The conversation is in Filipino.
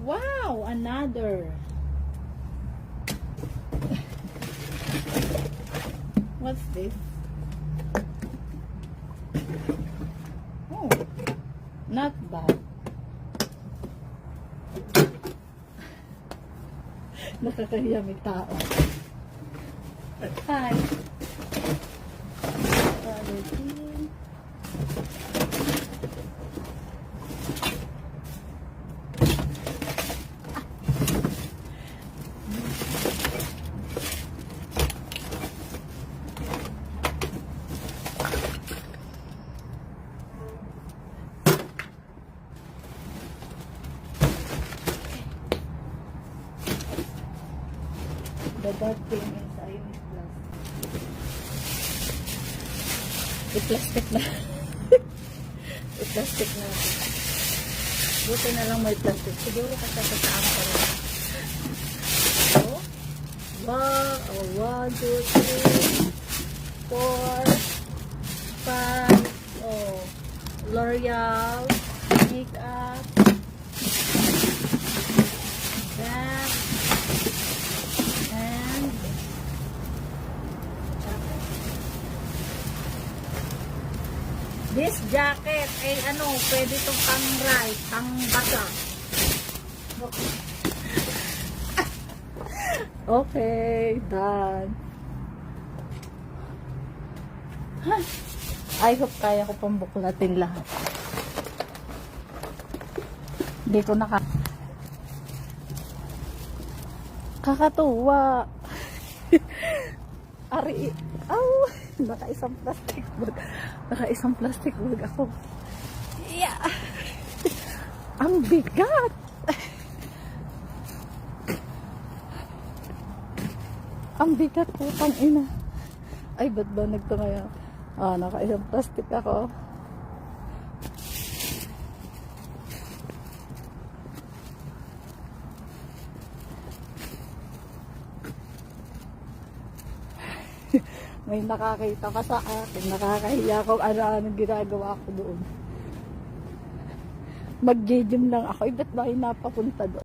Wow, another. What's this? Oh, not bad. Nakakahiya, may tao. Hi. The dark thing is ayun is plastic. I-plastic na. I-plastic na. Buti na lang may plastic. Siguro kasi kasaan pa rin. So, 1, 2, 3, 4, 5. Oh, L'Oreal makeup. That. This jacket ay ano, pwede itong pang-ride, pang-basa. Okay, done. I hope kaya ko pang buklatin lahat. Hindi ko kakatuwa. Ari, naka-isang plastic bag. Naka-isang plastic bag ako. Yeah. Ang bigat. Ang bigat po, pang ina. Ay, ba't ba nagto ngayon? Naka-isang plastic ako. May nakakita ka sa akin, nakakahiya kung ano-anong ginagawa ko doon. Mag-gym lang ako, ba't ba napapunta doon?